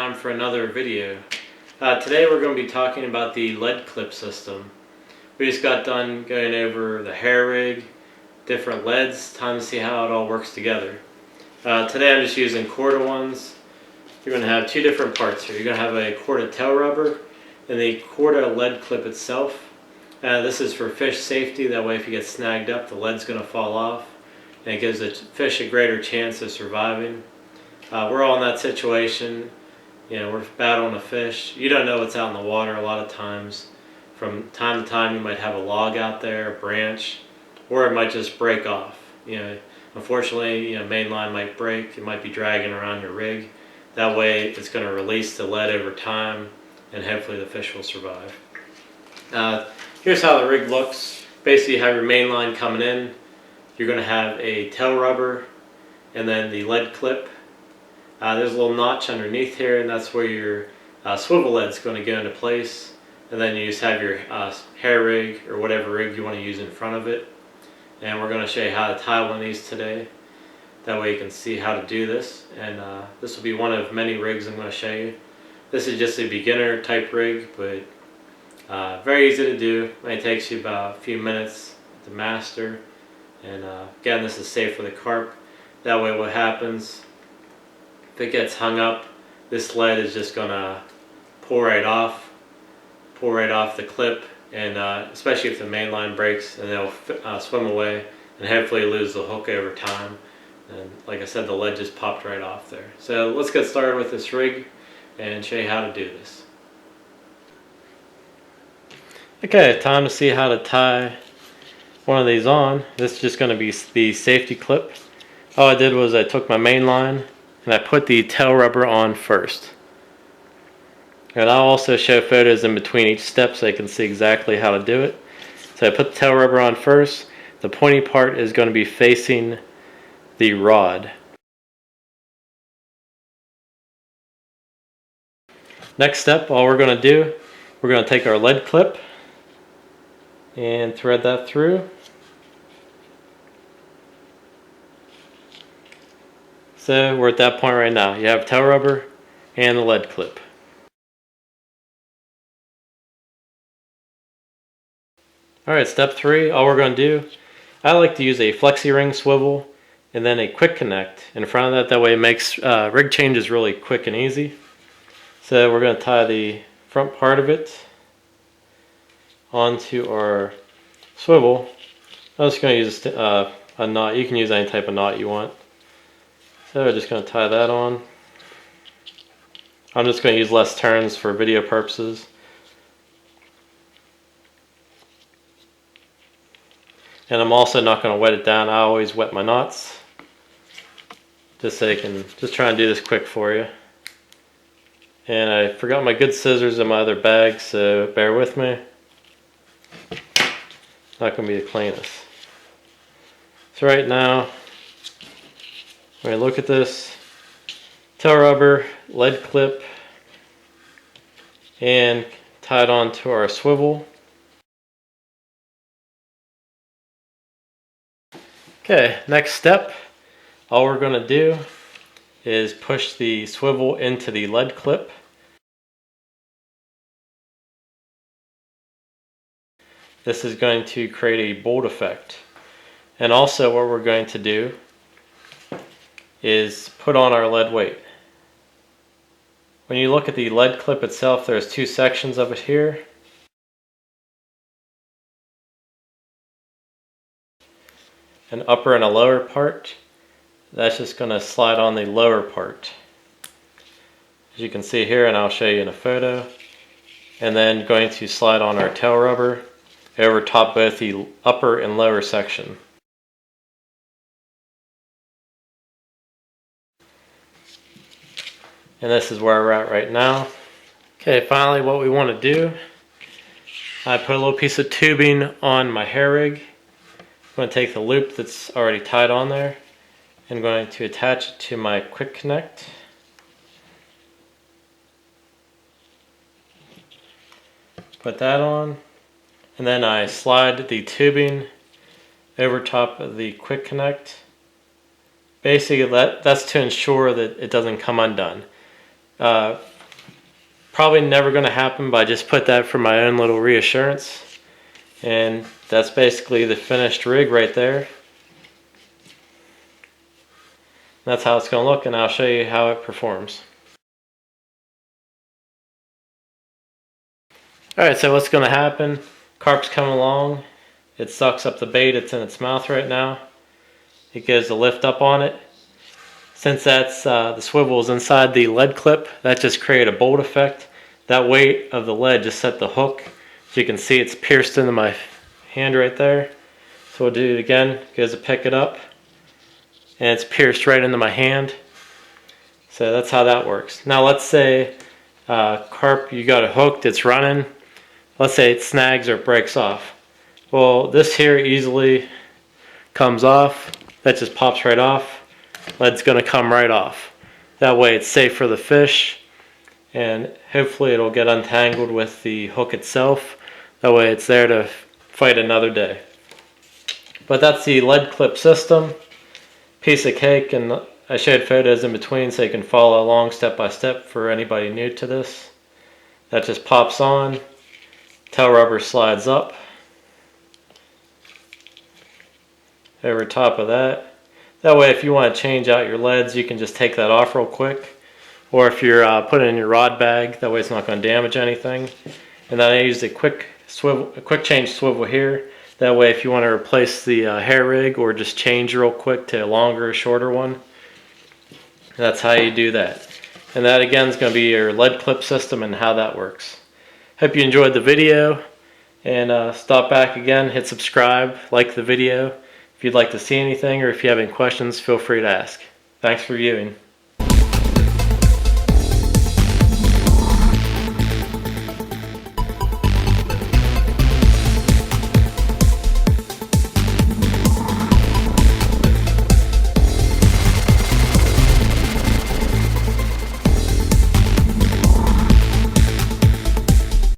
time for another video. Today we're going to be talking about the lead clip system. We just got done going over the hair rig, different leads, time to see how it all works together. Today I'm just using quarter ones. You're going to have two different parts here. You're going to have a quarter tail rubber and the quarter lead clip itself. This is for fish safety, that way if you get snagged up the lead's going to fall off and it gives the fish a greater chance of surviving. We're all in that situation. You know, we're battling a fish. You don't know what's out in the water a lot of times. From time to time you might have a log out there, a branch, or it might just break off. You know, unfortunately, main line might break. It might be dragging around your rig. That way it's going to release the lead over time and hopefully the fish will survive. Here's how the rig looks. Basically you have your main line coming in. You're going to have a tail rubber and then the lead clip. There's a little notch underneath here, and that's where your swivel lead's going to go into place. And then you just have your hair rig or whatever rig you want to use in front of it. And we're going to show you how to tie one of these today. That way you can see how to do this. And this will be one of many rigs I'm going to show you. This is just a beginner type rig, but very easy to do. It only takes you about a few minutes to master. And again, this is safe for the carp. That way what happens, if it gets hung up, this lead is just going to pull right off the clip, and especially if the main line breaks, and it'll swim away and hopefully lose the hook over time. And like I said, the lead just popped right off there. So let's get started with this rig and show you how to do this. Okay, time to see how to tie one of these on. This is just going to be the safety clip. All I did was I took my main line and I put the tail rubber on first. And I'll also show photos in between each step so you can see exactly how to do it. So I put the tail rubber on first. The pointy part is going to be facing the rod. Next step, all we're going to do, we're going to take our lead clip and thread that through. So we're at that point right now. You have tail rubber and the lead clip. Alright, step 3, all we're going to do, I like to use a flexi ring swivel and then a quick connect in front of that. That way it makes rig changes really quick and easy. So we're going to tie the front part of it onto our swivel. I'm just going to use a knot. You can use any type of knot you want. So we're just going to tie that on. I'm just going to use less turns for video purposes. And I'm also not going to wet it down. I always wet my knots, just so you can just try and do this quick for you. And I forgot my good scissors in my other bag, so bear with me. Not going to be the cleanest. So right now, when I look at this, tail rubber, lead clip, and tied onto our swivel. Okay, next step, all we're going to do is push the swivel into the lead clip. This is going to create a bolt effect. And also what we're going to do is put on our lead weight. When you look at the lead clip itself, there's two sections of it here. An upper and a lower part. That's just going to slide on the lower part, as you can see here, and I'll show you in a photo. And then going to slide on our tail rubber over top both the upper and lower section. And this is where we're at right now. Okay, finally what we want to do, I put a little piece of tubing on my hair rig. I'm going to take the loop that's already tied on there and I'm going to attach it to my quick connect. Put that on, and then I slide the tubing over top of the quick connect. Basically that's to ensure that it doesn't come undone. For Probably never going to happen, but I just put that for my own little reassurance. And that's basically the finished rig right there. That's how it's going to look, and I'll show you how it performs. Alright, so what's going to happen? Carp's coming along. It sucks up the bait. It's in its mouth right now. It gives a lift up on it. Since that's the swivel is inside the lead clip, that just created a bolt effect. That weight of the lead just set the hook. As you can see, it's pierced into my hand right there. So we'll do it again. Goes to pick it up, and it's pierced right into my hand. So that's how that works. Now let's say carp, you got it hooked, it's running. Let's say it snags or breaks off. Well, this here easily comes off. That just pops right off. Lead's going to come right off. That way it's safe for the fish, and hopefully it'll get untangled with the hook itself. That way it's there to fight another day. But that's the lead clip system. Piece of cake, and I showed photos in between so you can follow along step by step for anybody new to this. That just pops on. Tail rubber slides up over top of that. That way if you want to change out your leads, you can just take that off real quick. Or if you're putting it in your rod bag, that way it's not going to damage anything. And then I used a quick change swivel here. That way if you want to replace the hair rig or just change real quick to a longer or shorter one, that's how you do that. And that again is going to be your lead clip system and how that works. Hope you enjoyed the video, and stop back again, hit subscribe, like the video. If you'd like to see anything or if you have any questions, feel free to ask. Thanks for viewing.